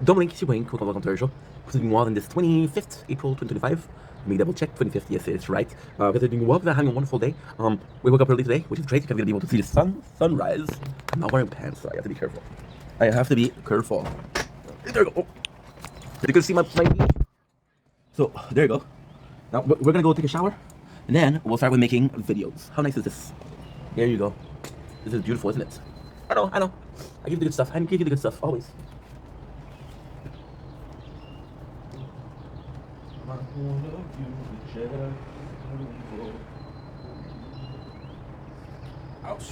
Dominique Sibling, welcome to our show. We're doing well on this 25th April 2025. Let me double check 25th. Yes, it's right. We're doing well. We're having a wonderful day. We woke up early today, which is great because we're gonna be able to see the sunrise. I'm not wearing pants, so I have to be careful. I have to be careful. There you go. Oh. You can see my knee. So there you go. Now we're gonna go take a shower, and then we'll start with making videos. How nice is this? There you go. This is beautiful, isn't it? I know. I give you the good stuff. I give you the good stuff always. Ouch.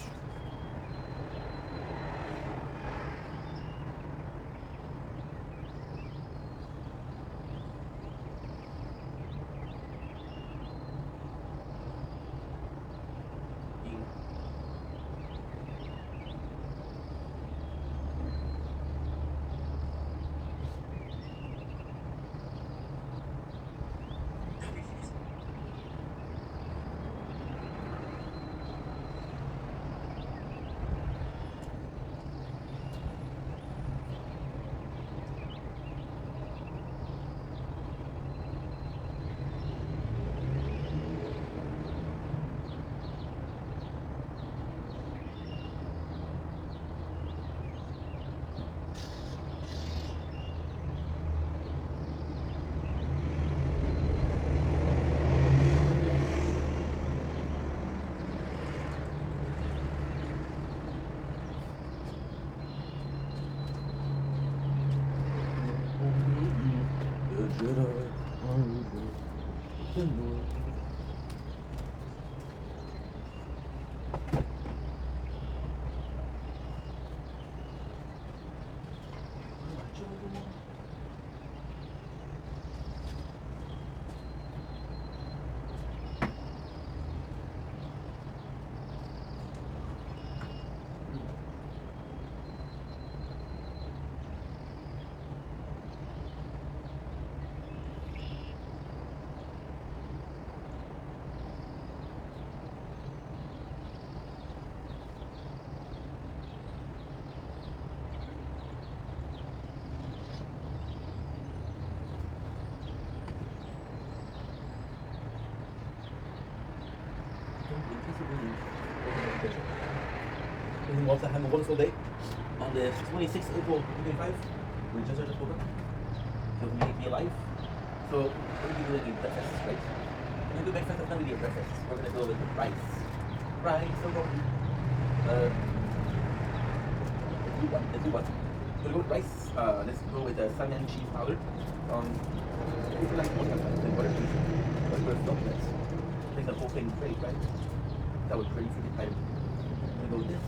Everything else, I have a wonderful day on the 26th April 2025. We just started open. So we make me alive. So we're going to be doing breakfast, right? We're going to do breakfast, that's not really a breakfast. We're going to go with rice. Rice, so go. Let's do what? We'll go with rice. Let's go with salmon cheese powder. If you like more then butter cheese. But we're still this. Make the whole thing straight, right? That was pretty freaking tight. I'm going to go with this.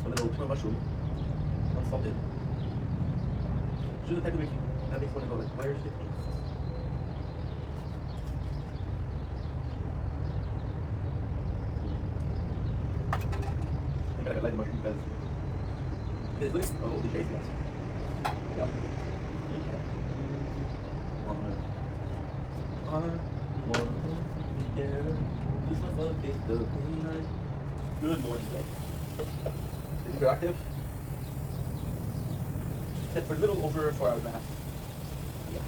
A little tuna mushroom, unsalted. Should the make that makes one go like, where's the taste? I think I like the mushroom because it's good. Oh, the taste, yes. Yep. Good morning, guys. Is it active? Set for a little over 4 hours and a half. Yeah.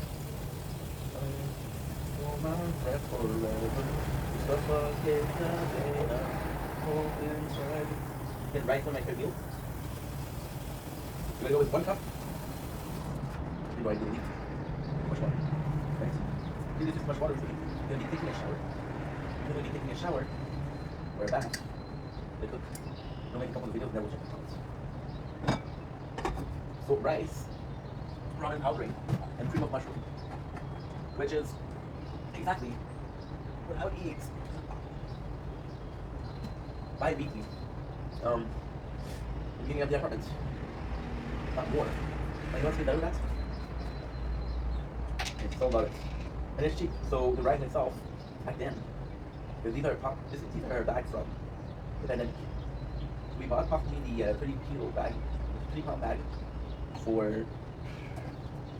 Get rice on my favorite meal. You gonna go with 1 cup? Or do I need too much water? Right? This is too much water for you. You're gonna be taking a shower. You're gonna be taking a shower. We're back. They cook. We'll make a couple of videos, then we'll check the comments. So rice, ramen powdering, and cream of mushroom, which is exactly what I would eat bi-weekly. Beginning of the apartment, not more. Like, you want to get done with that? It's all about it, and it's cheap. So the rice itself, back then, because these are bags from the pandemic. We bought probably the 30 kilo bag, 3 pound bag, for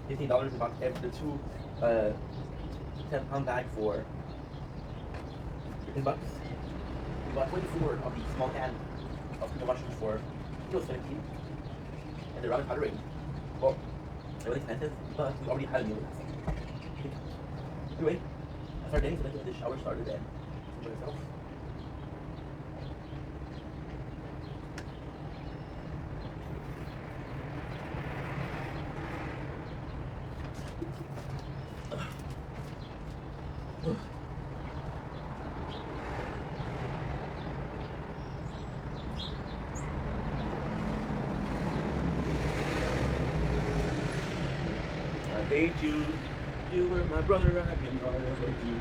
$15. We bought the 10-pound bag for $15. We bought 24 of the small can of pickle mushrooms for It was 17, and the ramen powder ring. Well, it was expensive, but we already had a meal last night. Anyway, that's our day, so let's get the shower started and enjoy ourselves. I hate you. You were my brother. I can never hate you.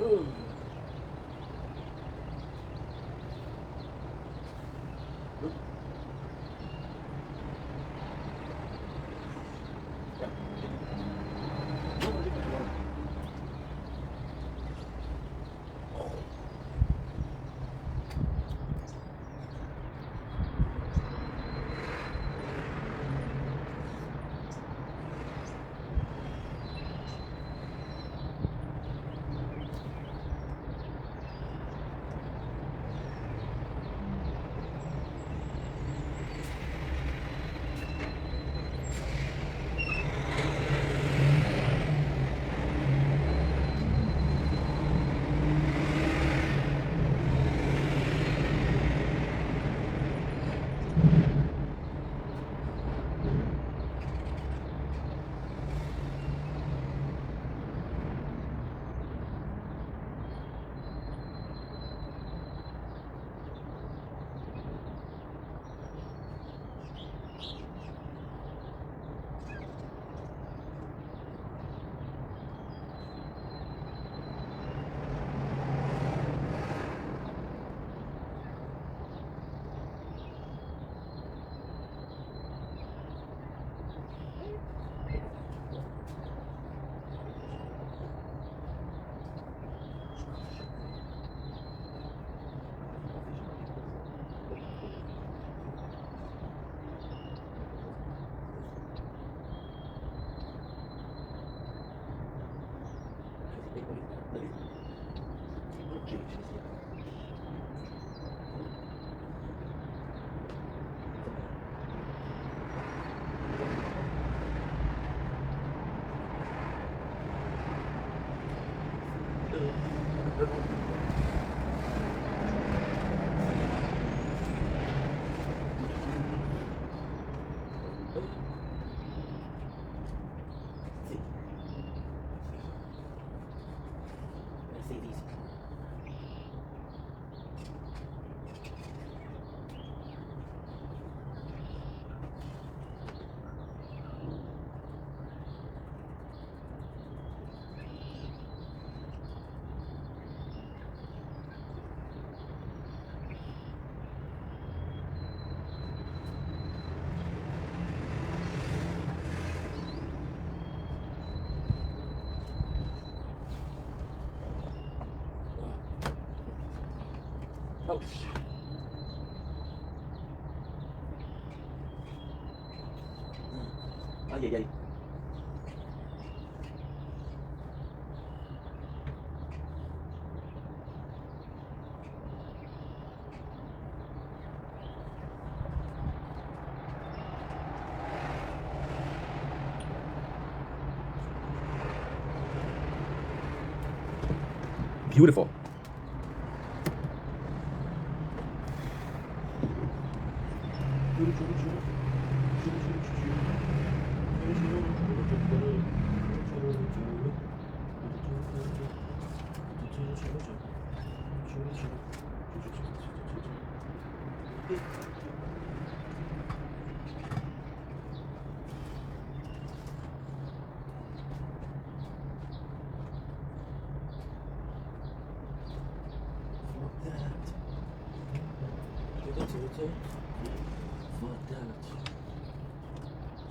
Oh. Ay, ay, ay. Beautiful.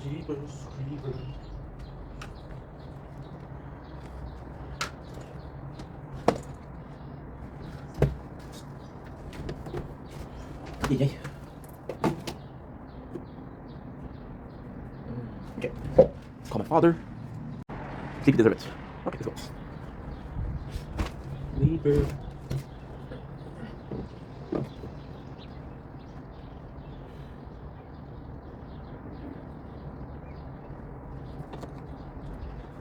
Jeepers Creepers. Yay. Okay. Call my father. Sleepy deserts. Okay, let's go. Sleeper.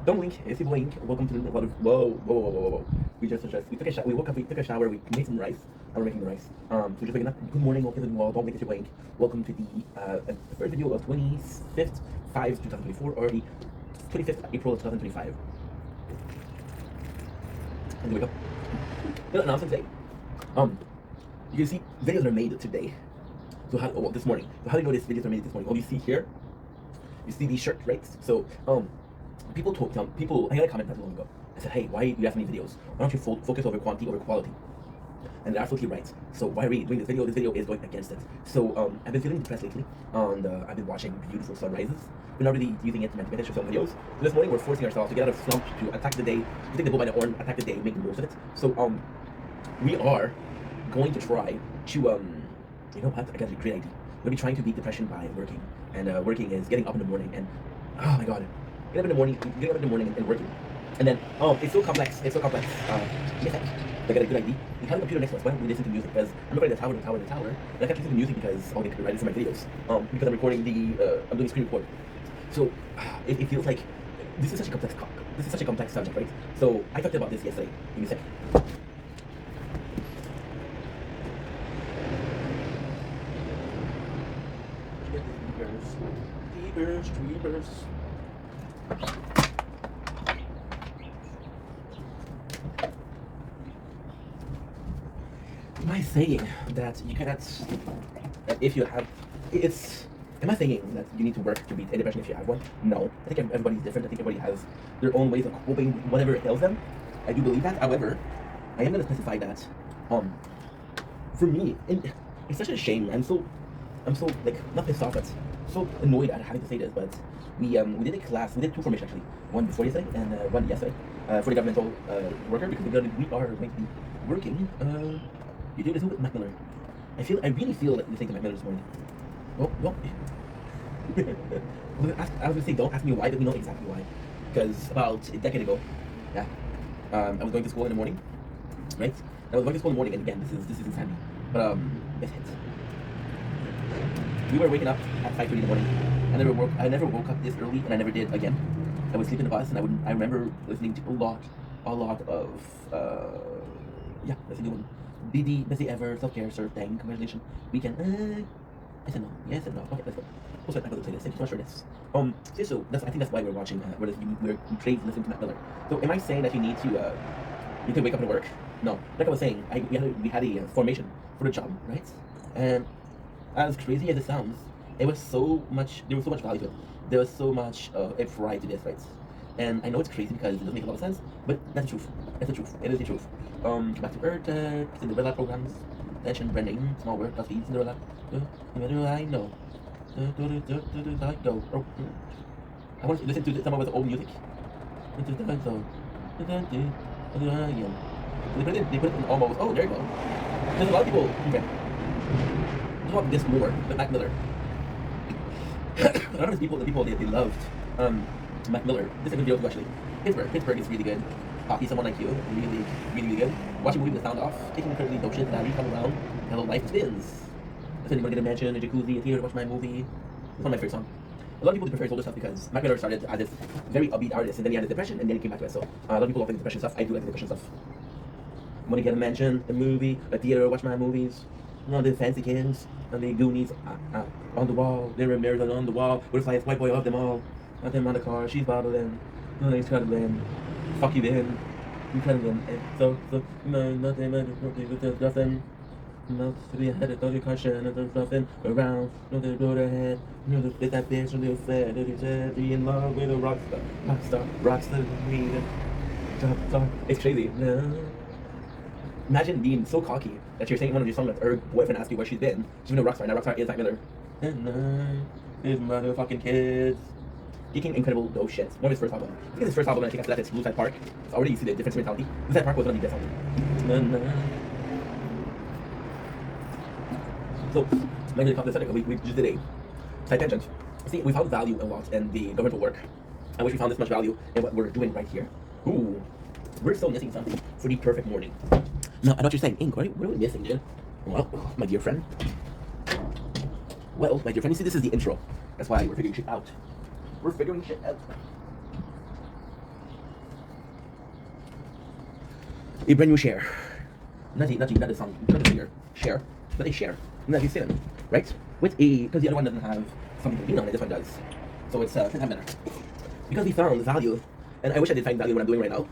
Don't blink. If you blink, welcome to the water. Whoa. We took a shower. We woke up. We took a shower. We made some rice. We're making the rice. So just waking up. Good morning. Welcome to the wall. Don't blink if you blink. Welcome to the first video of 25th 2024 or the 25th April 2025. And wake up. Little announcement today. You can see videos are made today. So how? Well, this morning. So how do you know these videos are made this morning? Oh, you see here. You see these shirts, right? So people. I got a comment not too long ago I said, hey, why do you have so many videos? Why don't you focus over quantity over quality? And they're absolutely right. So why are we doing this video? This video is going against it. So I've been feeling depressed lately, and I've been watching beautiful sunrises. We're not really using it to make extra film videos. So this morning we're forcing ourselves to get out of slump, to attack the day, to take the bull by the horn, attack the day, make the most of it. So we are going to try to you know what? I got a great idea. We're gonna be trying to beat depression by working, and working is getting up in the morning and oh my god, get up in the morning and working. And then, it's so complex. It's so complex. Yes, I got a good idea. We have a computer next to us. Why don't we listen to music? Because I'm recording the tower. And I kept listening to music because all the copyright is in my videos. Because I'm recording I'm doing screen record. So it feels like this is such a complex subject, right? So I talked about this yesterday. Give me a second. Tweebers. Am I saying that you cannot, that if you have, am I saying that you need to work to beat a depression if you have one? No. I think everybody's different. I think everybody has their own ways of coping whatever ails them. I do believe that. However, I am going to specify that, for me, it's such a shame. I'm so like, not pissed off, but so annoyed at having to say this, but we did a class, we did two formations actually. One before yesterday and one yesterday, for the governmental worker, because we are going to be working, you do this with Mac Miller. I really feel like listening to Mac Miller this morning. Well, I was gonna say, don't ask me why, but we know exactly why. Because about a decade ago, yeah, I was going to school in the morning, right? I was going to school in the morning, and again, this is insanity. But it hit. We were waking up at 5:30 in the morning. I never woke up this early, and I never did again. I would sleep in the bus, and I remember listening to a lot of listening to BD, Busy Ever, Self-Care, Surf, Dang, Congratulations, Weekend. I said no. Yes and no. Okay, let's go. Also, I'm going to play this. Thank you so much for this. So I think that's why we're watching. We're crave listening to Mac Miller. So am I saying that you need to wake up and work? No. Like I was saying, we had a formation for the job, right? And as crazy as it sounds, there was so much value to it. There was so much a pride to this, right? And I know it's crazy because it doesn't make a lot of sense, but that's the truth. That's the truth. It is the truth. Back to Earth, Cinderella programs, mention branding, small work, feed, Cinderella. I know. I want to listen to some of his old music. They put it in almost. Oh, there you go. There's a lot of people. Okay. There's a lot of this more than Mac Miller. A lot of people, they loved Mac Miller. This is a good video too, actually. Pittsburgh is really good. Poppy, Someone Like You, really good. Watching a movie with the sound off, taking incredibly dope shit, and come around. Hello, life spins. I said, you want to get a mansion, a jacuzzi, a theater to watch my movie. It's one of my favorite songs. A lot of people prefer his older stuff because Mac Miller started as this very upbeat artist, and then he had his depression, and then he came back to it. So a lot of people love the depression stuff. I do like the depression stuff. Want to get a mansion, a movie, a theater, watch my movies. You know, the fancy kids and the Goonies on the wall. There were mirrors on the wall. What if I white boy of them all? Not them on the car. She's bottling. No, he's cuddling. Fuck you then. You cuddling. So no, nothing but nothing. Not to be ahead of the caution, and there's nothing around. No, the road ahead. No, there's that bitch on the fair. That is be in love with a rockstar, me. It's crazy. No. Imagine being so cocky that you're saying one of your songs that her boyfriend asked you where she's been. She's been a rockstar. Now rockstar is Mac Miller. And his motherfucking kids. Making incredible dope shit. One of his first album. I think his first album, I think after that it's Blue Side Park. So already you see the difference in mentality. Blue Side Park was one of the best albums. So, like the complex setting, we just did a side tangent. See, we found value a lot in the governmental work. I wish we found this much value in what we're doing right here. Ooh, we're still missing something for the perfect morning. No, I know what you're saying. Ink, what are we missing, dude? Well, my dear friend. Well, my dear friend, you see, this is the intro. That's why we're figuring shit out. We're figuring shit out. A brand new share. Not a song, not a singer. Share. But a share. Not a sin, right? With a, because the other one doesn't have something to lean on it, this one does. So it's 10 times better. Because we found value, and I wish I did find value in what I'm doing right now.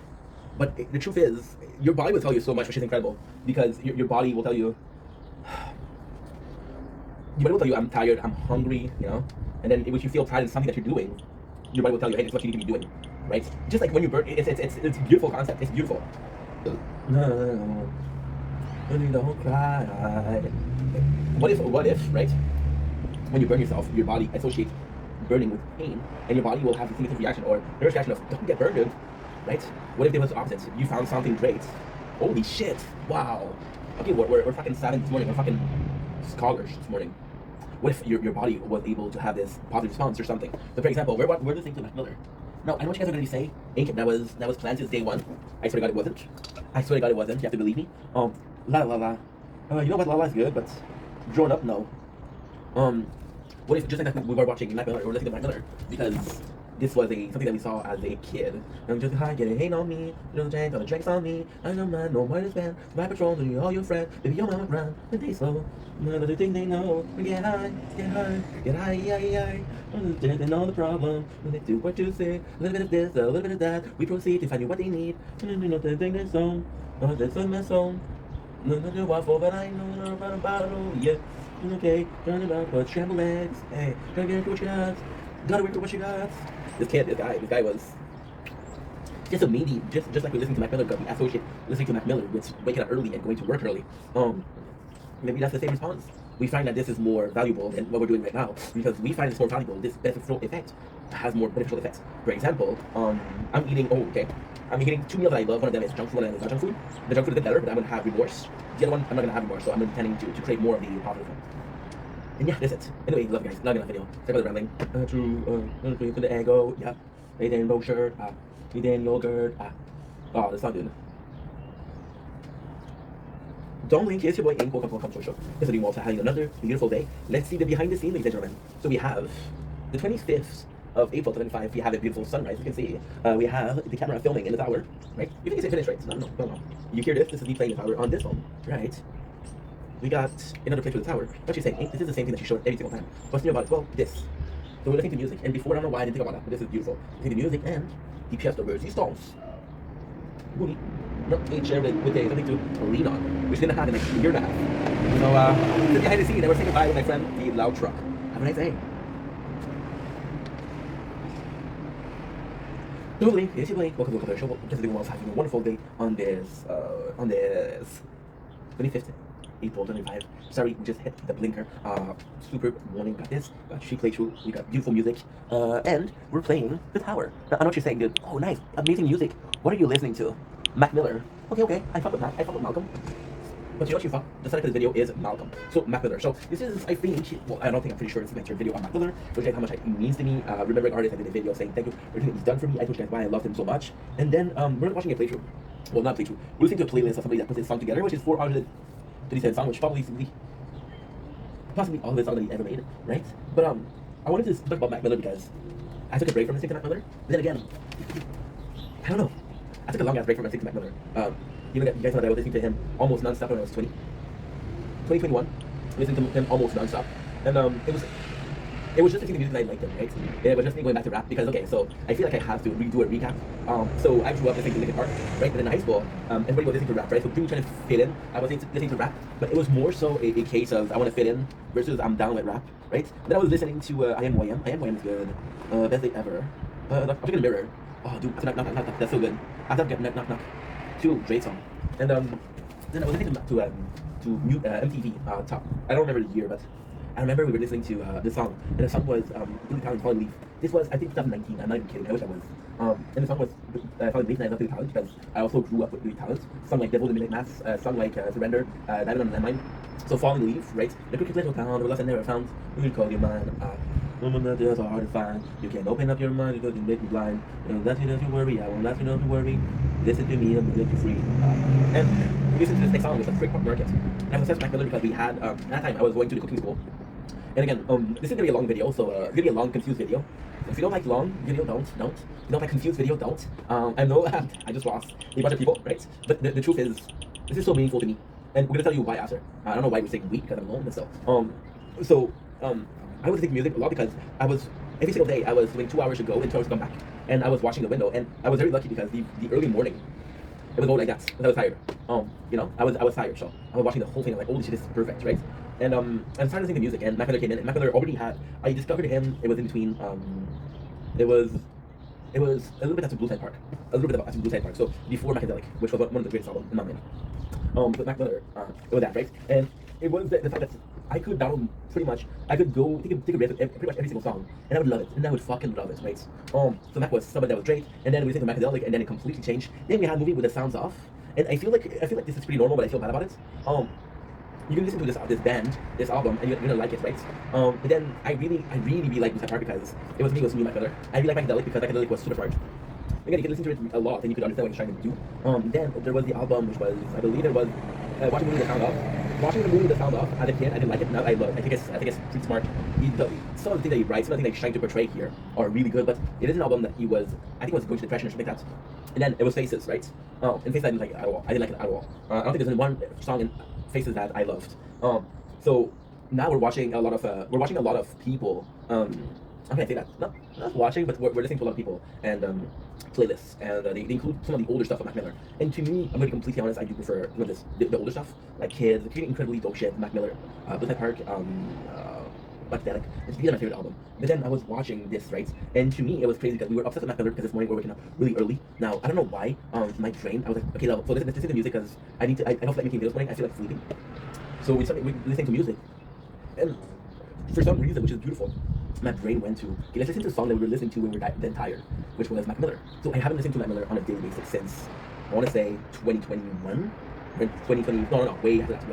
But the truth is, your body will tell you so much, which is incredible. Because your body will tell you, I'm tired, I'm hungry, you know? And then if you feel tired in something that you're doing, your body will tell you, hey, this is what you need to be doing. right? Just like when you burn, it's a beautiful concept. It's beautiful. No, don't cry. What if, right? When you burn yourself, your body associates burning with pain, and your body will have the same reaction or nervous reaction of don't get burned, right? What if there was the opposite? You found something great. Holy shit! Wow. Okay, we're fucking savage this morning. We're fucking scholars this morning. What if your body was able to have this positive response or something? So, for example, we're listening to Mac Miller. No, I know what you guys are going to say. Ancient, that was planned since day one. I swear to God it wasn't. I swear to God it wasn't. You have to believe me. La la la. You know what? La la is good, but grown up, no. What if just like that we were watching Mac Miller or listening to Mac Miller because this was something that we saw as a kid. And just hi, getting hate on me, you know the jank, all the drinks on me. I know man, no more to spend. My patrol, to you all your friends. Baby, your mama run, and they slow. Another thing they know. Get high, get high, get high, yeah. And all the problem. When they do what you say, a little bit of this, a little bit of that. We proceed to find you what they need. You know the thing that's on, that's on my song. Nothing to waffle, but I know about a bottle, yeah. Okay, turn it up, but scrambled eggs. Hey, gotta get into what you got. Gotta wait for what you got. This guy was just a meaty, just like we're listening to Mac Miller, because we associate listening to Mac Miller with waking up early and going to work early. Maybe that's the same response. We find that this is more valuable than what we're doing right now because we find it's more valuable. This beneficial effect has more beneficial effects. For example, I'm eating. I'm eating 2 meals that I love. One of them is junk food, and one of them is not junk food. The junk food is a bit better, but I'm gonna have remorse. The other one, I'm not gonna have remorse, so I'm intending to create more of the positive effect. And yeah, that's it. Anyway, love you guys. Not enough video. Check out the rambling. To the ego. Yeah. Hey, rainbow shirt. Hey, Dan yogurt. Oh, that's not good. Don't link, it's your boy Ink, welcome to our show. This is also having another beautiful day. Let's see the behind the scenes, ladies and gentlemen. So we have the 25th of April 2025. We have a beautiful sunrise, you can see. We have the camera filming in the tower, right? You think it's finished, right? No. You hear this is me playing the tower on this phone, right? We got another picture of the tower. What she's saying, Ink, this is the same thing that she showed every single time. What's new about it? Well, this. So we're listening to music, and before, I don't know why I didn't think about that, but this is beautiful. Listening to music and the pièce de resistance. Booty. No, ain't shared it with something to lean on, which didn't happen in like a year and a half. So, behind the scene, I was saying goodbye with my friend, the loud truck. Have a nice day. Lovely, yes, you play. Welcome to the show. Just doing well, having a wonderful day on this 25th April 25. Sorry, we just hit the blinker. Super morning, got this. Got She Playthrough. We got beautiful music. And we're playing the tower. Now, I know what you're saying, dude. Oh, nice, amazing music. What are you listening to? Mac Miller. Okay. I fuck with Mac. I fuck with Malcolm. But you know what you fuck? The subject of the video is Malcolm. So Mac Miller. So this is, I think, well, I don't think, I'm pretty sure it's a video on Mac Miller, which is how much it means to me. Remembering artist, I did a video saying thank you for everything he's done for me. I told you guys why I loved him so much. And then we're watching a playthrough. Well, not playthrough. We're listening to a playlist of somebody that put this song together, which is 437 songs, which possibly all of the songs that he ever made, right? But I wanted to talk about Mac Miller because I took a break from listening to Mac Miller. But then again, I don't know. I took a long ass break from listening to Mac Miller. You guys know that I was listening to him almost non-stop when I was 2021. Listening to him almost non-stop. And it was just the music that I liked him, right? It was just me going back to rap because, okay, so I feel like I have to redo a recap. So I grew up listening to Linkin Park, right? But in high school, everybody was listening to rap, right? So me trying to fit in, I was listening to rap, but it was more so a case of I want to fit in versus I'm down with rap, right? Then I was listening to I Am YM. I Am YM is good. Best day ever. I'm looking in the mirror. Oh, dude, knock. That's so good. After knock. 2 great song. And then I was listening to mute MTV Top. I don't remember the year, but I remember we were listening to the song, and the song was Billy Talent, Falling Leaf. This was, I think, 2019. I'm not even kidding. I wish I was. And the song was Falling Leaf, and I love Billy Talent because I also grew up with Billy Talent. Song like Devil in the Midnight Mass, song like Surrender, Diamond on the Landmine. So Falling Leaf, right? The quickest little town, the lost and never found. You can call your mind. Woman that is hard to find. You can open up your mind because you make me blind. You know, that's you don't worry. I won't let you know to worry. Listen to me, I'm going to free. And listen to this next song, it's a Freak Pop Market. And I was obsessed with Mac Miller because we had, at that time, I was going to the cooking school. And again, this is gonna be a long video, so it's gonna be a long, confused video. If you don't like long video, don't. If you don't like confused video, don't. I know I just lost a bunch of people, right? But the truth is, this is so meaningful to me. And we're gonna tell you why after. I don't know why we're saying we, because I'm alone, but still. I was listening to music a lot because I was, every single day, I was doing 2 hours to go and 2 hours to come back. And I was watching the window, and I was very lucky because the early morning, it was going like that, because I was tired. You know, I was tired, so I was watching the whole thing, I'm like, holy shit, this is perfect, right? And I started listening to music, and Mac Miller came in, and Mac Miller already had, I discovered him, it was in between, it was It was a little bit after Blue Side Park. A little bit after Blue Side Park. So before Macadelic, which was one of the greatest albums in my mind. But Mac Miller, it was that, right? And it was the fact that I could download pretty much, I could go take a riff of pretty much every single song, and I would love it, and I would fucking love it, right? So Mac was somebody that was great, and then we listened to Macadelic, and then it completely changed. Then we had a movie with the sounds off, and I feel like this is pretty normal, but I feel bad about it. You can listen to this band, this album, and you're gonna like it, right? But then I really like Blue Side Park because it was me, Mac Miller. I really like Macadelic because Macadelic was super smart. Again, you can listen to it a lot and you can understand what he's trying to do. Then there was the album, which was, I believe it was Watching the Movie The Sound Off. Watching the movie The Sound Off as a kid, I didn't like it. Now I love it. I think it's pretty smart. Some of the things that he writes, some of the things that he's trying to portray here are really good, but it is an album that he was, I think it was going to depression or something like that. And then it was Faces, right? And Faces I didn't like it at all. I didn't like it at all. I don't think there's only one song in Faces that I loved. So now we're watching a lot of people. How can I say that? Not watching, but we're listening to a lot of people and playlists, and they include some of the older stuff of Mac Miller. And to me, I'm going to be completely honest, I do prefer the older stuff, like Kids, the incredibly dope shit, Mac Miller, Blue Side Park, Macadelic. These are my favorite album. But then I was watching this, right? And to me, it was crazy because we were obsessed with Mac Miller because this morning we were waking up really early. Now, I don't know why, my brain, I was like, okay, so this is the music because I don't feel like making videos this morning, I feel like sleeping. So we listening to music. And for some reason, which is beautiful, my brain went to, okay, let's listen to a song that we were listening to when we were then tired, which was Mac Miller. So I haven't listened to Mac Miller on a daily basis since, I want to say, 2021? 2020, no, way after that.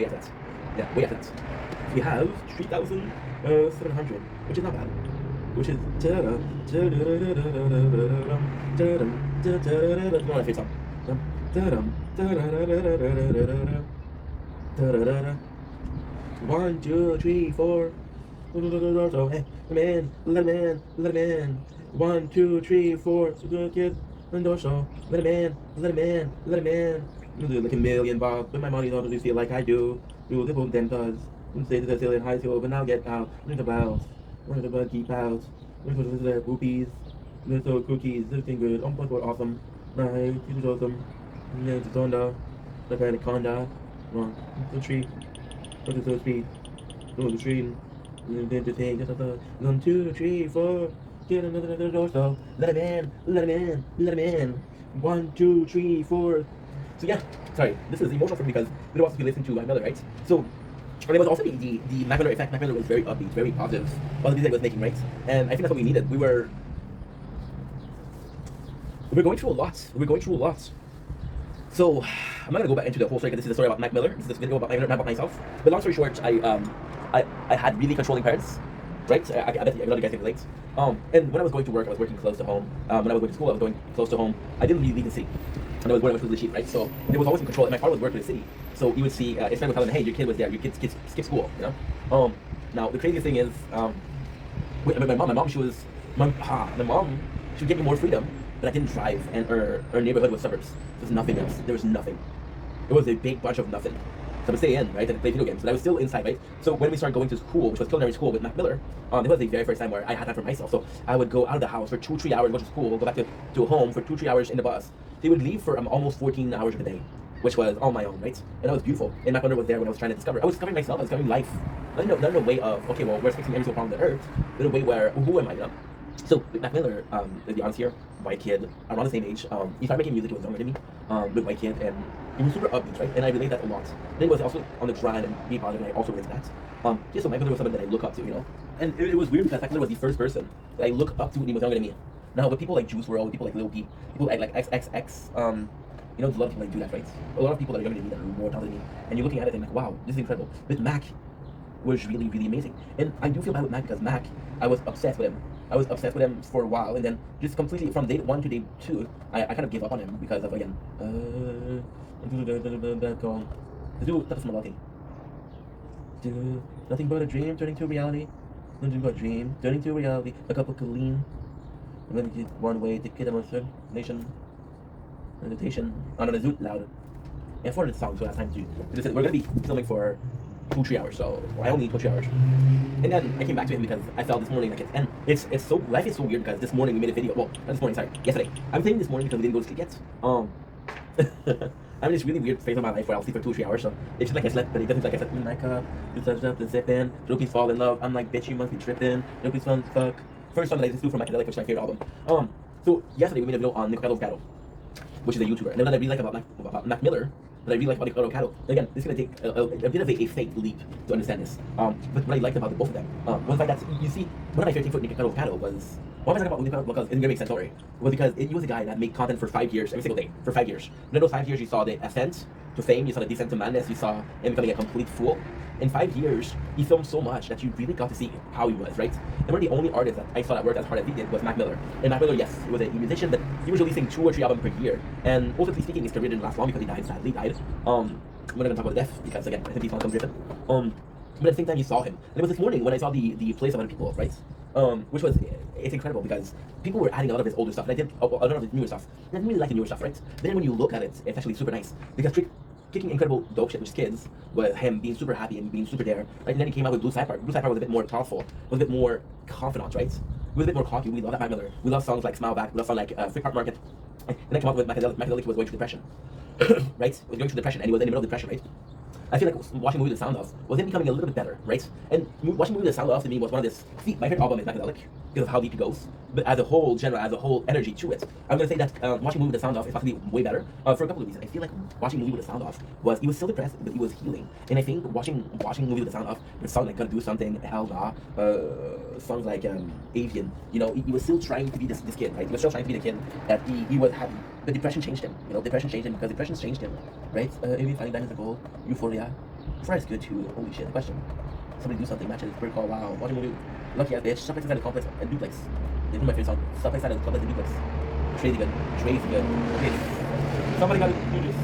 Yeah, way after that. We have 3,700, which is not bad. Which is, one of my favorite songs. 1, 2, 3, 4. So, hey, let a man. 1, 2, 3, 4. So good kid, and so let a man. Do like a million bucks, but my money don't really feel like I do. Do the boom then cause say to the ceiling high school, but now get out. Ring the bells, ring the bell, keep out. Ring the rupees, little cookies, everything good. Oh my god, awesome. Nice, you show them. Yeah, it's on the anaconda. 1, 2, 3. Go to the speed. Go to the street. Then to take 1, 2, 3, 4. Get another door. So let him in. 1, 2, 3, 4. So yeah, sorry, this is emotional for me because we also be listening to Mac Miller, right? So and it was also the Mac Miller effect. Mac Miller was very upbeat, very positive. All the music he was making, right? And I think that's what we needed. We were going through a lot. So I'm not gonna go back into the whole story because this is a story about Mac Miller. This is a video about Mac Miller, not about myself. But long story short, I had really controlling parents, right? I bet you guys can relate. And when I was going to work, I was working close to home. When I was going to school, I was going close to home. I didn't really leave the city. And I was going to the sheep, right? So there was always in control. And my father was working in the city, so you would see his friend would tell him, "Hey, your kid was there. Your kid skipped school." You know. Now the craziest thing is, my mom, she would give me more freedom, but I didn't drive, and our neighborhood was suburbs. There was nothing else. There was nothing. It was a big bunch of nothing. So I would stay in, right, and play video games. But I was still inside, right? So when we started going to school, which was culinary school with Mac Miller, it was the very first time where I had time for myself. So I would go out of the house for 2-3 hours, go to school, go back to home for 2-3 hours in the bus. They would leave for almost 14 hours of the day, which was on my own, right? And that was beautiful. And Mac Miller was there when I was trying to discover. I was discovering myself. I was discovering life. Not in a way of, okay, well, we're fixing every single problem on the earth. But in a way where, who am I, you know? So with Mac Miller, to be honest here, white kid, around the same age. He started making music, he was younger than me, with white kid, and he was super upbeat, right? And I relate that a lot. Then he was also on the grind and be positive, and I also relate to that. Yeah, so Mac Miller was someone that I look up to, you know? And it was weird because Mac Miller was the first person that I look up to when he was younger than me. Now, with people like Juice WRLD, people like Lil Peep, people like XXX, you know, there's a lot of people that do that, right? A lot of people that are younger than me, that are more talented than me, and you're looking at it and like, wow, this is incredible. With Mac, was really, really amazing. And I do feel bad with Mac because Mac, I was obsessed with him. I was obsessed with him for a while, and then just completely from day 1 to day 2, I kind of gave up on him because of, again, the dude, that's Malati. Nothing but a dream turning to reality. Nothing but a dream turning to reality. A cup of Colleen. I'm gonna get one way to get a nation. Meditation. On the zoot loud. And for the song, so last time too. We're gonna be filming for 2-3 hours, so I only need 2-3 hours. And then I came back to him because I felt this morning like it's so life is so weird because this morning we made a video. Well, not this morning, sorry, yesterday. I'm saying this morning because we didn't go to sleep yet. I'm in this really weird phase of my life where I'll sleep for 2-3 hours. So it's just like I slept, but it doesn't like I slept in my cup. You touched up the zip in. Rupees fall in love. I'm like, bitch, you must be tripping. Rupees fun fuck. First song that I listened to from Macadelic, which is my favorite album. So yesterday we made a video on Nico Cattle, which is a YouTuber. And then what I really like about Mac Miller, that I really like about Nico Cattle. And again, this is gonna take a bit of a fake leap to understand this. But what I liked about the both of them was like that you see one of my favorite things for Nico Cattle was why am I talking about Nico because it's gonna make sense already. Was because he was a guy that made content for 5 years every single day for 5 years. And in those 5 years you saw the ascent to fame, you saw the descent to madness, you saw him becoming a complete fool. In 5 years, he filmed so much that you really got to see how he was, right? And one of the only artists that I saw that worked as hard as he did was Mac Miller. And Mac Miller, yes, he was a musician, but he was releasing 2 or 3 albums per year. And ultimately speaking, his career didn't last long because he sadly died. I'm not gonna talk about the death because again, I think he's not come driven. But at the same time, you saw him. And it was this morning when I saw the place of other people, right? Which was, it's incredible because people were adding a lot of his older stuff, and I did a lot of his newer stuff. And I didn't really like the newer stuff, right? But then when you look at it, it's actually super nice because kicking incredible dope shit with his kids, with him being super happy and being super there, right? And then he came out with Blue Sapphire. Blue Sapphire was a bit more powerful, was a bit more confident, right? It was a bit more cocky. We love that Mac Miller. We love songs like Smile Back. We love songs like Freak Heart Market. And then came out with Macadelic. Macadelic was going through depression, right? He was going through depression, and he was in the middle of depression, right? I feel like watching movie The Sound Of was him becoming a little bit better, right? And watching movie The Sound Of to me was one of this. See, my favorite album is Macadelic because of how deep it goes. But as a whole genre, as a whole energy to it, I'm gonna say that watching movie The Sound Of is possibly way better for a couple of reasons. I feel like watching movie with The Sound Of was he was still depressed, but he was healing. And I think watching movie with The Sound Of, with songs like Gotta Do Something, Hell Nah, songs like Avian, you know, he was still trying to be this kid, right? He was still trying to be the kid that he was happy. But depression changed him. You know, depression changed him because depression changed him, right? Maybe finding diamonds are gold, Euphoria. Fry's good too. Holy shit, question. Somebody do something, matches, pretty call, wow. Watching a movie, lucky ass bitch, Subplex inside the complex, and duplex. They put my face on. Subplex inside the complex and duplex. Crazy good. Crazy good. Okay. Somebody got to do this.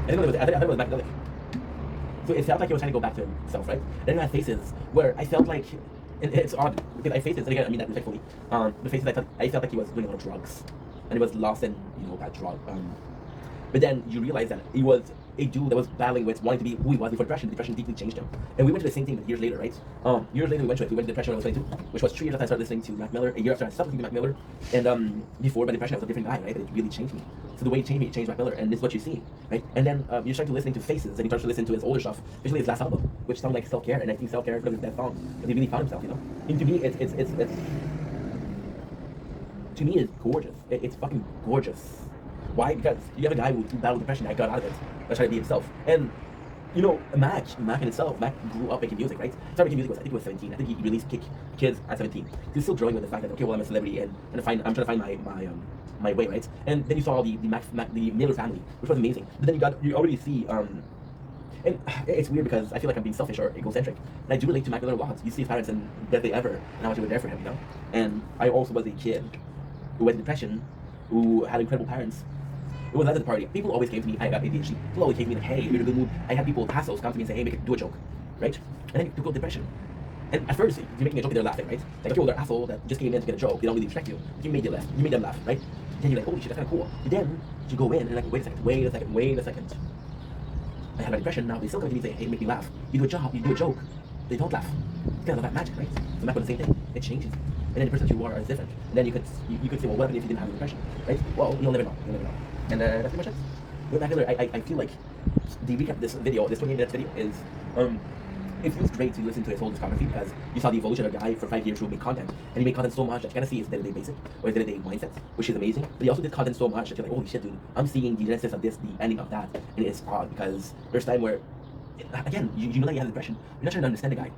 I think it was Macadelic. So it felt like he was trying to go back to himself, right? Then I had faces where I felt like, and it's odd, because I faces, and again, I mean that respectfully, the faces I felt like he was doing a lot of drugs. And he was lost in, you know, that drug. But then you realize that he was a dude that was battling with wanting to be who he was before depression. Depression deeply changed him. And we went to the same thing years later, right? Years later we went to it. We went to depression when I was 22, which was 3 years after I started listening to Mac Miller, a year after I stopped listening to Mac Miller. And before my depression I was a different guy, right? But it really changed me. So the way it changed me, it changed Mac Miller, and this is what you see, right? And then you start to listening to Faces, and you start to listen to his older stuff, especially his last album, which sounded like self-care, and I think self-care is his best song, because he really found himself, you know? And to me, it's to me, it's gorgeous. It's fucking gorgeous. Why? Because you have a guy who battled depression that got out of it, that's trying to be himself. And you know, Mac in itself, Mac grew up making music, right? Started making music I think he was 17. I think he released Kids at 17. He's still growing with the fact that okay, well I'm a celebrity and I'm trying to find my way, right? And then you saw the Miller family, which was amazing. But then you already see and it's weird because I feel like I'm being selfish or egocentric. And I do relate to Mac Miller a lot. You see his parents and that they ever and how much they were there for him, you know? And I also was a kid who had depression, who had incredible parents. It was at the party. People always came to me, I got ADHD. People always came to me like, hey, you're in a good mood. I had people, assholes, come to me and say, hey, do a joke, right? And then you go depression. And at first, you're making a joke and they're laughing, right? Like, okay, well, they're asshole that just came in to get a joke. They don't really respect you. You made them laugh, right? Then you're like, holy shit, that's kind of cool. But then you go in and like, wait a second. I have a depression now. They still come to me and say, hey, make me laugh. You do a joke. They don't laugh. It's kind of that magic, right? So Mac was the same thing. It changes. And then the person you are is different. And then you could say, well, what happened if you didn't have a depression, right? Well, you'll never know. And that's pretty much it. With Mac Miller, I feel like the recap of this video, this 28 minutes video, is it feels great to listen to his whole discography because you saw the evolution of a guy for 5 years who made content, and he made content so much that you kind of see his day-to-day basic or his day-to-day mindset, which is amazing. But he also did content so much that you're like, holy shit, dude, I'm seeing the genesis of this, the ending of that, and it's odd because there's time where, again, you know that he has depression. You're not trying to understand the guy.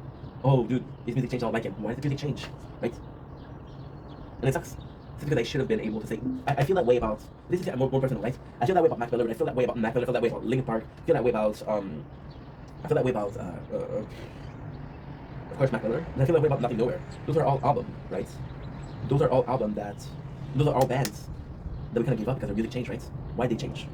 Oh, dude, his music changed. I don't like him. Why did the music change? Right? And it sucks. It's because I should have been able to say. I feel that way about. This is more personal, right? I feel that way about Mac Miller, but I feel that way about Mac Miller. I feel that way about Linkin Park. I feel that way about. I feel that way about. Of course, Mac Miller. And I feel that way about Nothing Nowhere. Those are all albums, right? Those are all albums that. Those are all bands that we kind of gave up because their music changed, right? Why they change?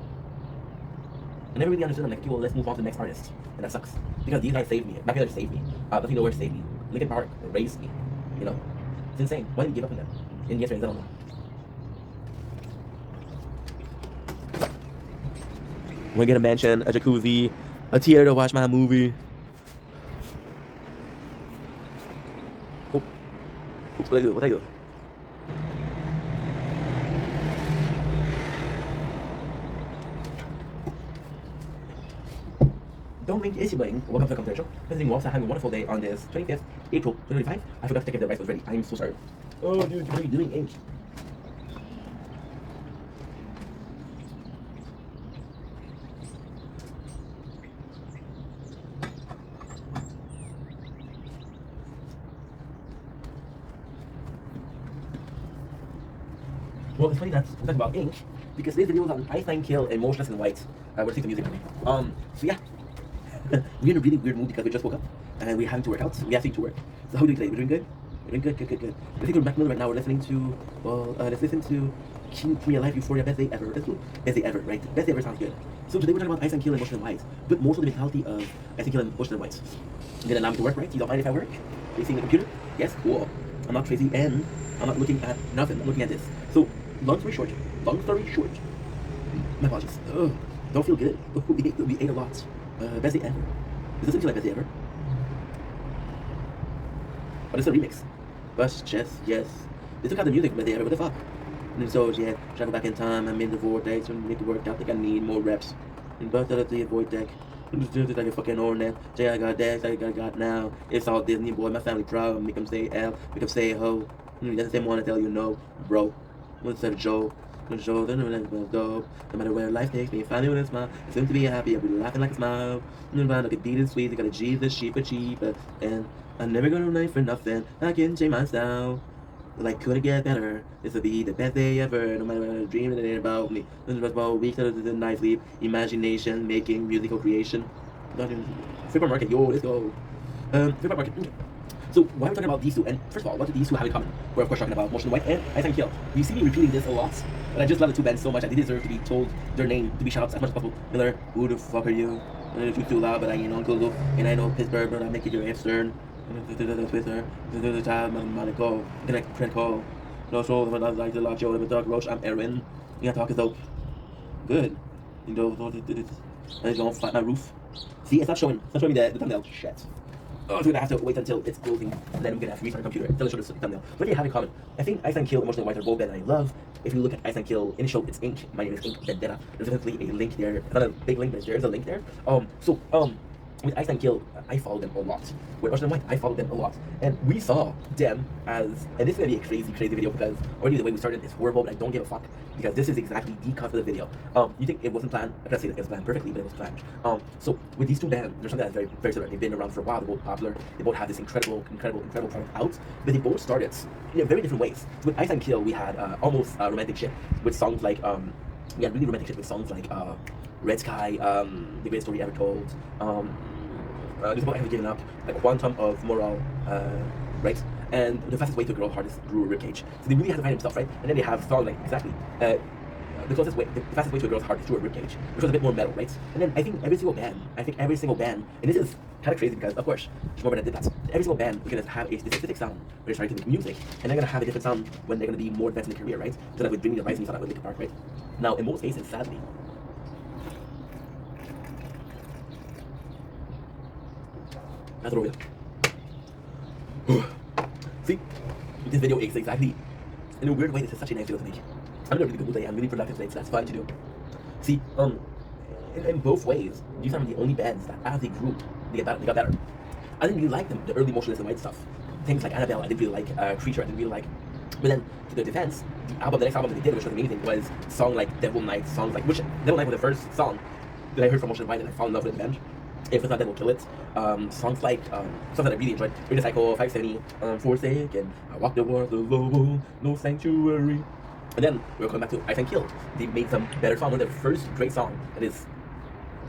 I never really understood them. Like, okay, well, let's move on to the next artist, and that sucks because these guys saved me. Mac Miller saved me. Nothing Nowhere saved me. Linkin Park raised me. You know, it's insane. Why did we give up on them? In the answer is I don't know. I'm gonna get a mansion, a jacuzzi, a theater to watch my movie. Oh. What I do? Don't make issue bling. Welcome to the computer show. Visiting Walks, having a wonderful day on this 25th April 2025. I forgot to check if the rice was ready. I'm so sorry. Oh, dude, what are you doing, H? Well, it's funny that we're talking about ink because today's video was on Ice Nine Kill and Motionless in White. We're listening to music anyway. So yeah, we're in a really weird mood because we just woke up and we're having to work out. We have to work. So how are we doing today? We're doing good. We're doing good. I think we're back right now. We're listening to let's listen to King Free Alive Euphoria Best Day Ever. Best Day Ever, right? Best Day Ever sounds good. So today we're talking about Ice Nine Kill and Motionless in White, but more so the mentality of Ice Nine Kill and Motionless in White. I'm gonna allow me to work, right? You don't mind if I work? Are you seeing the computer? Yes, cool. I'm not crazy and I'm not looking at nothing. I'm looking at this. So long story short, my apologies. Don't feel good. We ate a lot. Best day ever. This doesn't feel like best day ever. But it's a remix. But yes. They took out the music from best day ever. What the fuck? And so yeah, travel back in time. I'm in the vortex and make it work out. Think I need more reps. And but the void deck. Just like a fucking hornet. Say I got that. I got now. It's all Disney, boy. My family proud. Make them say L. Make them say ho. That's the same one to tell you no, bro. What's that Joe? Joe, then dope. No matter where life takes me, find me with a smile. It's soon to be happy. I'll be laughing like a smile. Look at beat and sweet. I got a G, the sheep, a cheaper. And I'm never gonna knife for nothing. I can change my style. Like, could it get better? This will be the best day ever. No matter what I dream, it ain't about me. This is about weeks out of the night sleep. Imagination, making musical creation. Flipper market, yo, let's go. Flipper market. Okay. So why are we talking about these two? And first of all, what do these two have in common? We're of course talking about Motion White and Ice Nine Kill. You see me repeating this a lot, but I just love the two bands so much that they deserve to be told their name, to be shouted as much as possible. Miller, who the fuck are you? I know you're too loud, but I ain't Uncle Luke, and I know Pittsburgh, but I make it your Eastern. Twitter, the time, Monaco, connect, Trent Cole. No soul, but not like the lot, Joe, the dog, Roach, I'm Aaron. You gotta talk as though good. You know, I just gonna flat my roof. See, it's not showing me the thumbnail. Shit. Oh, so we're gonna have to wait until it's closing, and then we're gonna have to restart the computer until it shows the thumbnail. What do you have in common? I think Ice Nine Kill and Motionless in White are both bands that I love. If you look at Ice Nine Kill initial, it's Ink. My name is Ink Vendetta. There's definitely a link there. It's not a big link, but there's a link there. With Ice Nine Kill, I followed them a lot. With Motionless in White, I followed them a lot. And we saw them as, and this is gonna be a crazy video because already the way we started is horrible, but I don't give a fuck because this is exactly the concept of the video. You think it wasn't planned? I can't say that it was planned perfectly, but it was planned. So with these two bands, there's something that's very, very similar. They've been around for a while. They're both popular. They both have this incredible product out, but they both started in very different ways. So with Ice Nine Kill, we had almost romantic shit with songs like we had really romantic shit with songs like Red Sky, The Greatest Story Ever Told. There's about given up, a quantum of moral, right? And the fastest way to a girl's heart is through a ribcage. So they really have to find themselves, right? And then they have songs like exactly the fastest way to a girl's heart is through a ribcage, which was a bit more metal, right? And then I think every single band, and this is kind of crazy because of course Shmore Bennett did that. Every single band is gonna have a specific sound when they're starting to make music, and they're gonna have a different sound when they're gonna be more advanced in their career, right? So that with Bring Me the Horizon, you saw that with Linkin Park, right? Now in most cases, sadly. That's what we're See, this video is exactly, in a weird way, this is such a nice video to make. I'm in a really good mood today, I'm really productive today, so that's fine to do. See, in both ways, these are the only bands that as a group, they got better. I didn't really like them, the early Motionless in White stuff. Things like Annabelle, I didn't really like, Creature, I didn't really like. But then, to their defense, the next album that they did, which was amazing, was songs like Devil Knight, which Devil Knight was the first song that I heard from Motionless in White and I fell in love with the band. If it's not, then we'll kill it. Songs like songs that I really enjoyed. Radio Cycle, 570, Forsaken, I Walk the World Alone, No Sanctuary. And then we're coming back to Ice Nine Kill. They made some better songs. One of their first great song that is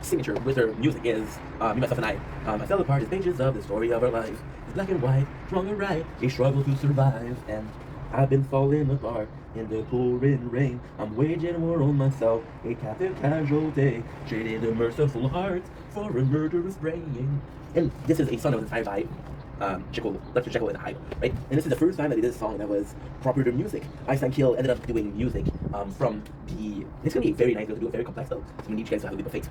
signature with their music is Me, Myself, and I. I fell apart as pages of the story of our life. It's black and white, wrong and right, a struggle to survive. And I've been falling apart in the pouring rain. I'm waging war on myself, a captive casualty, trading a merciful heart for a murderous brain. And this is a song that was inspired by Dr. Jekyll and Hyde, right? And this is the first time that they did a song that was proper to music. Ice Nine Kill ended up doing music from the. It's gonna be very nice to do it, very complex though. So we need you guys to have a leap of faith.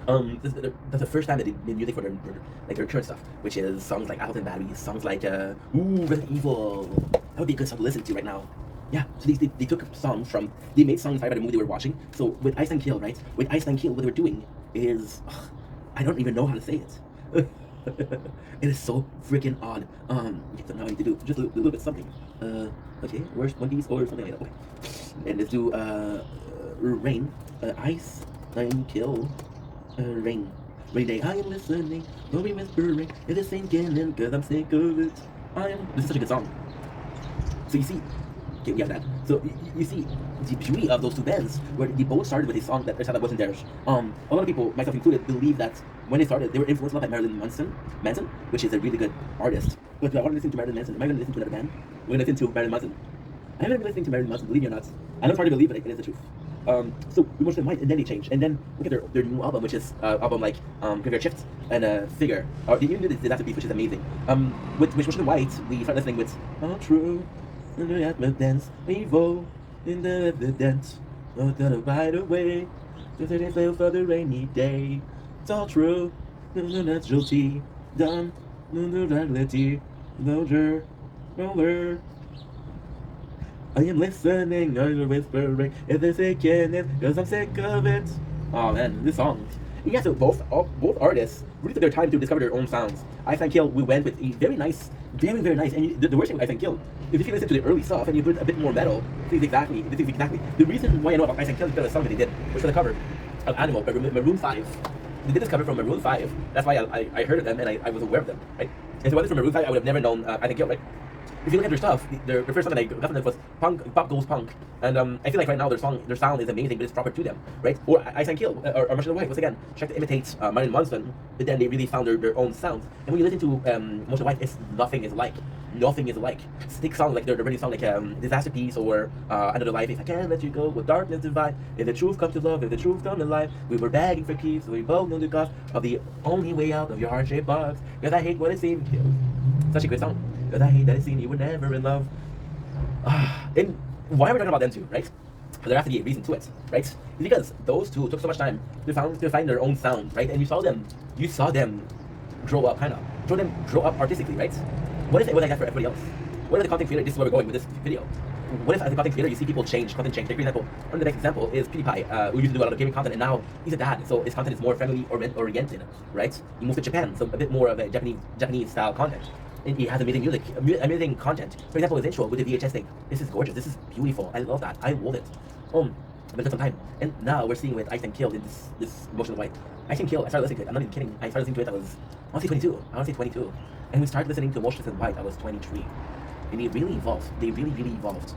That's the first time that they did music for their current stuff, which is songs like Appleton Batteries, songs like Resident Evil. That would be a good song to listen to right now. Yeah, so they took songs from, they made songs inspired by the movie they were watching. So with Ice Nine Kill, right? With Ice Nine Kill, what they were doing is, I don't even know how to say it. It is so freaking odd. So now I need to do just a little bit something. Okay, where's One Piece or something like that? Okay, and let's do Rain, Ice Nine Kill, Rain. Rain day, I am listening, don't be whispering, it is sinking in, cause I'm sick of it. This is such a good song. So you see, Okay, we have that. So you see, the beauty of those two bands, where they both started with a song that wasn't theirs. A lot of people, myself included, believe that when they started, they were influenced a lot by Marilyn Manson, which is a really good artist. But do I want to listen to Marilyn Manson? Am I going to listen to another band? I'm going to listen to Marilyn Manson. I haven't been listening to Marilyn Manson, believe me or not. I know it's hard to believe, but it is the truth. So we watched them white, and then they changed. And then look at their new album, which is album like Graveyard Shift and Figure. Or even did that piece, which is amazing. With watched them white, we started listening with True, in the atmosphere dance, evil, in the evidence, not gonna ride away, just a fail for the rainy day. It's all true, no naturality, done, no reality, no roller. I am listening, I'm whispering, if they say can it, cause I'm sick of it. Oh man, this song. Yeah, so both artists really took their time to discover their own sounds. Ice and Kill, we went with a very nice, very nice, and the worst thing with Ice and Kill is if you listen to the early stuff and you put a bit more metal, this is exactly. The reason why I know about Ice and Kill is because of the song that they did, which was the cover of Animal by Maroon 5. They did this cover from Maroon 5, that's why I heard of them and I was aware of them, right? And so if it wasn't from Maroon 5, I would have never known Ice and Kill, right? If you look at their stuff, the first song that I got from them was Pop Goes Punk, and I feel like right now their sound is amazing, but it's proper to them, right? Or Ice and Kill, or Motion White, once again, tried to imitate Marilyn Manson, but then they really found their own sound. And when you listen to Motion White, nothing is like. Stick sound like they really sound like Disaster Piece or Another Life. If I can't let you go, with darkness divide. If the truth comes to love, if the truth comes to life, we were begging for keys, so we both know the cost of the only way out of your heart-shaped box. Cause I hate what it seems. Such a good song. Cause I hate that it seemed you were never in love. And why are we talking about them two, right? There has to be a reason to it, right? It's because those two took so much time to find their own sound, right? And you saw them grow up, grow up artistically, right? What if it was like that for everybody else? What if the content creator, this is where we're going with this video. What if as a content creator you see people content change? Like for example, the next example is PewDiePie, who used to do a lot of gaming content, and now he's a dad, so his content is more family oriented, right? He moved to Japan, so a bit more of a Japanese style content. And he has amazing music, amazing content. For example, his intro with the VHS thing. This is gorgeous. This is beautiful. I love that. I love it. But it took some time. And now we're seeing with Ice and Kill in this Motion White. Ice and Kill, I started listening to it. I'm not even kidding. I started listening to it. I want to say 22. And we started listening to Motionless in White. I was 23. And they really evolved. They really evolved.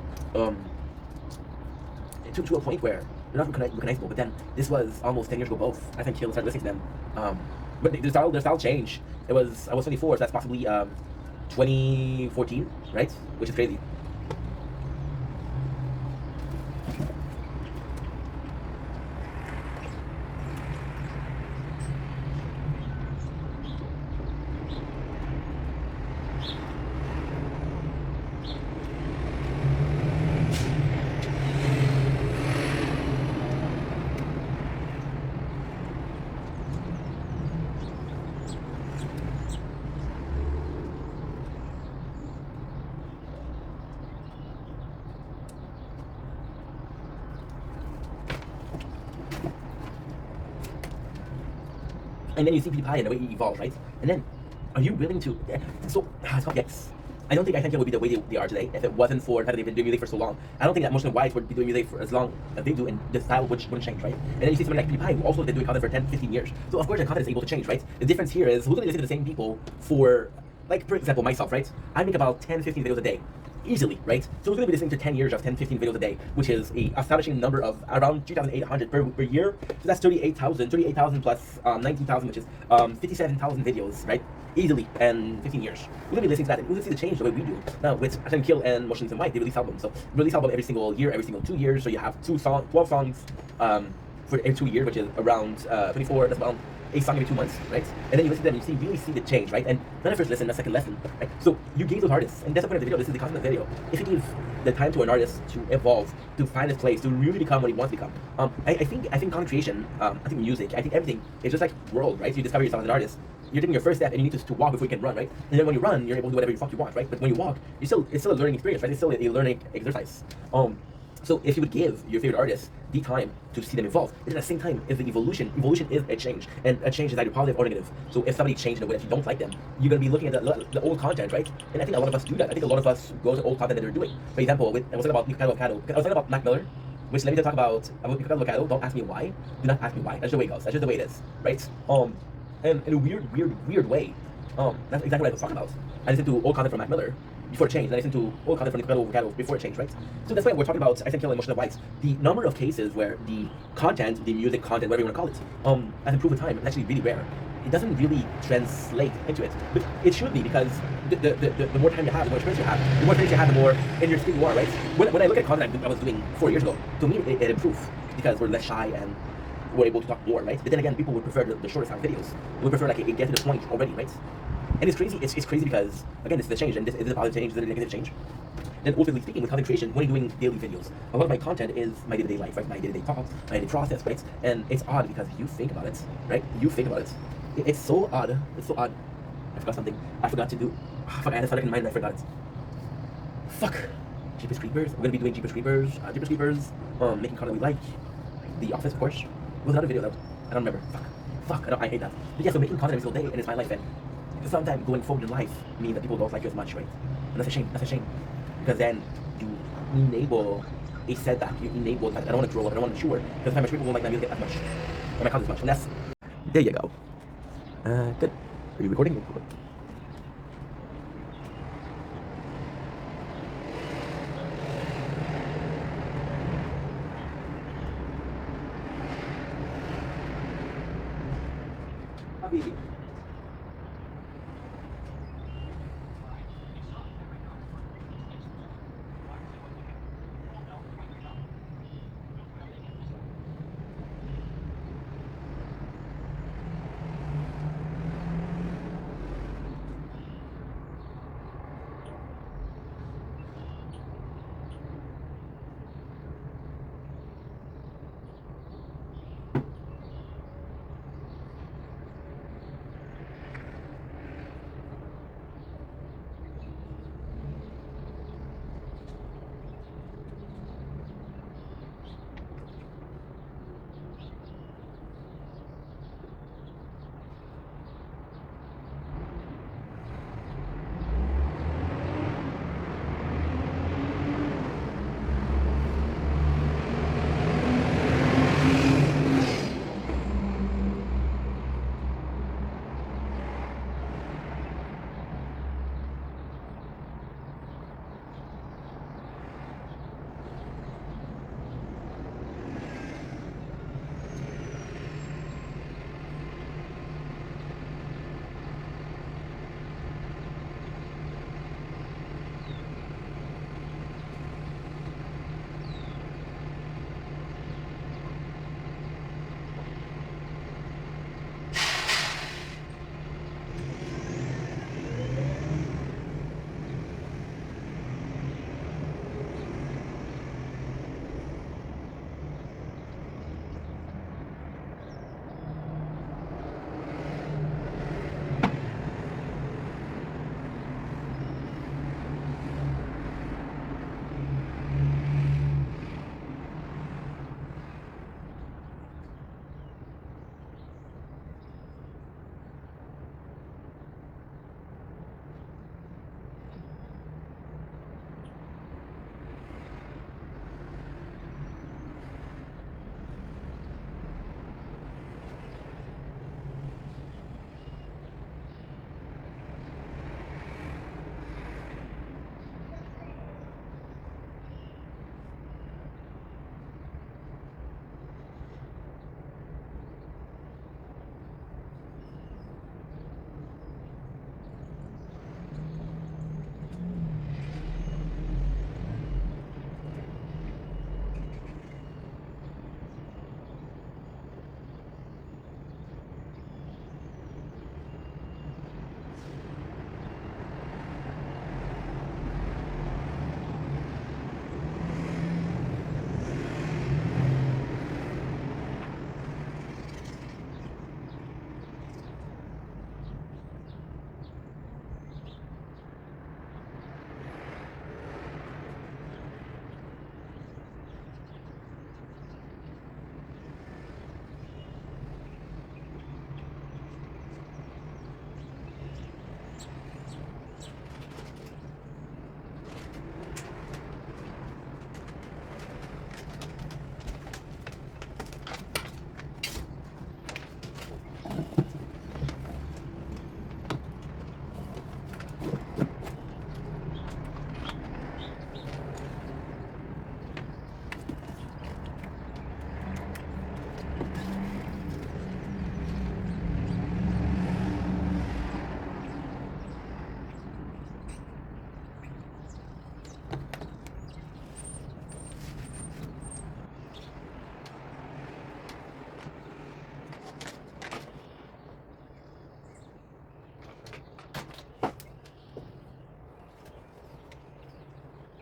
It took to a point where they're not recognizable. But then this was almost 10 years ago. Both Ice and Kill started listening to them. But their style changed. I was 24, so that's possibly 2014, right? Which is crazy. And then you see PewDiePie and the way he evolves, right? And then, are you willing to? So it's complex. I don't think it would be the way they are today if it wasn't for the fact that they've been doing music for so long. I don't think that Motion White would be doing music for as long as they do, and the style wouldn't change, right? And then you see someone like PewDiePie who also been doing content for 10, 15 years. So of course the content is able to change, right? The difference here is who's going to listen to the same people for, like for example myself, right? I make about 10, 15 videos a day. Easily, right? So we're going to be listening to 10 years of 10, 15 videos a day, which is a astonishing number of around 3,800 per year. So that's 38,000 plus 19,000, which is 57,000 videos, right? Easily, and 15 years. We're going to be listening to that, and we're going to see the change the way we do. Now, with Ice and Kill and Motionless in White, they release albums. So release album every single year, every single 2 years. So you have 12 songs for every 2 years, which is around 24, that's around a song every 2 months, right? And then you listen to them and you really see the change, right? And not a first lesson, a second lesson, right? So you gave those artists, and that's the point of the video, this is the content of the video. If you give the time to an artist to evolve, to find his place, to really become what he wants to become. I think content creation, I think music, I think everything is just like world, right? So you discover yourself as an artist. You're taking your first step and you need to walk before you can run, right? And then when you run, you're able to do whatever the fuck you want, right? But when you walk, it's still a learning experience, right? It's still a learning exercise. So if you would give your favorite artist the time to see them evolve, and at the same time is the evolution is a change, and a change is either positive or negative. So if somebody changed in a way that you don't like them, you're going to be looking at the old content, right? And I think a lot of us do that. I think a lot of us go to old content that they're doing. For example, I was talking about Mikado Avocado. I was talking about Mac Miller, which let me talk about Mikado Avocado. Don't ask me why. Do not ask me why. That's just the way it goes. That's just the way it is, right? And in a weird way, that's exactly what I was talking about. I listened to old content from Mac Miller, before change. Then I listen to all content from Nico before change, right? So that's why we're talking about I think killing emotional whites. The number of cases where the content, the music content, whatever you want to call it, has improved with time. It's actually really rare. It doesn't really translate into it, but it should be because the more time you have, the more experience you have, the more in your skin you are, right? When I look at content I was doing 4 years ago, to me it improved because we're less shy and we're able to talk more, right? But then again, people would prefer the shorter sound videos. We prefer like it get to the point already, right? And it's crazy. It's crazy because again, it's the change, and this is a positive change, is it a negative change? Then ultimately speaking, with content creation, when you're doing daily videos, a lot of my content is my day-to-day life, right? My day-to-day thoughts, my day-to-day process, right? And it's odd because you think about it, right? You think about it. It's so odd. It's so odd. I forgot something. I forgot to do. Fuck, I had a in mind and I forgot it. Fuck. Jeepers Creepers. We're gonna be doing Jeepers Creepers. Making content we like. The Office, of course. Was another video though. I don't remember. Fuck. I hate that. But yeah, so making content every single day, and it's my life, and sometimes going forward in life means that people don't like you as much, right? And that's a shame. That's a shame. Because then you enable a setback. You enable the fact that I don't want to grow up. I don't want to mature. Because how much people won't like my music as much, or my content as much. And that's there you go. Good. Are you recording? Habibi.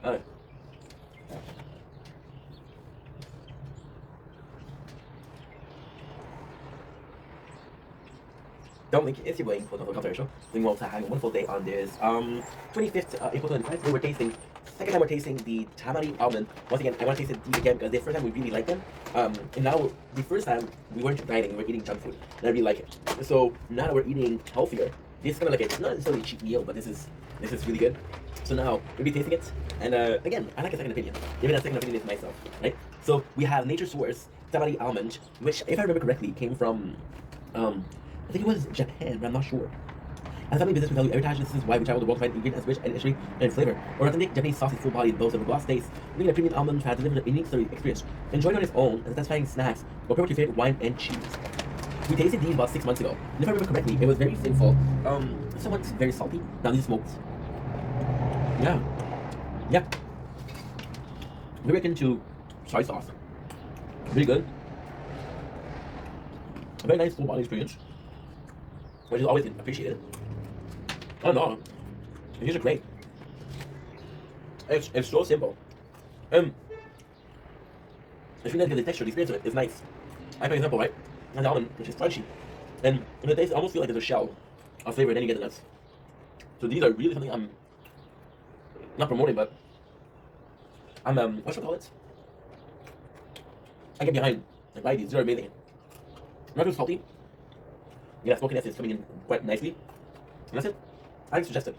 Alright. Don't link it's your going for the controversial. We want to have a wonderful day on this 25th April 25th. We were tasting second time we're tasting the tamari almond. Once again, I want to taste it again because the first time we really liked them. And now the first time we weren't dieting, we were eating junk food. And I really like it. So now that we're eating healthier, this is kind of like a not necessarily a cheap meal, but this is really good. So now we'll be tasting it. And again, I like a second opinion. Giving a second opinion is myself, right? So we have Nature Source tamari almond, which if I remember correctly came from I think it was Japan, but I'm not sure. As a family business, we value every this is why we travel the world to find ingredients as rich and richly in flavor. Our authentic Japanese sauce is full-bodied, boasts of a gloss taste, bringing a premium almond fat delivered a unique experience. Enjoy it on its own and satisfying snacks, or pair with your favorite wine and cheese. We tasted these about 6 months ago, and if I remember correctly, it was very flavorful, somewhat very salty. Now these are smoked. Yeah. Very into soy sauce. Really good. A very nice full-body experience, which is always appreciated. Oh no, these are great. It's so simple. It's really nice because the texture, the experience of it is nice. I for example, right, and the almond, which is crunchy, and the taste almost feel like there's a shell of flavor, and then you get the nuts. So these are really something I'm not promoting, but I'm what should I call it? I get behind. Like, buy these are amazing. Not too salty. Yeah, smokiness is coming in quite nicely. And that's it. I suggest it.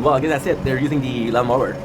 Well, I guess that's it. They're using the lawnmower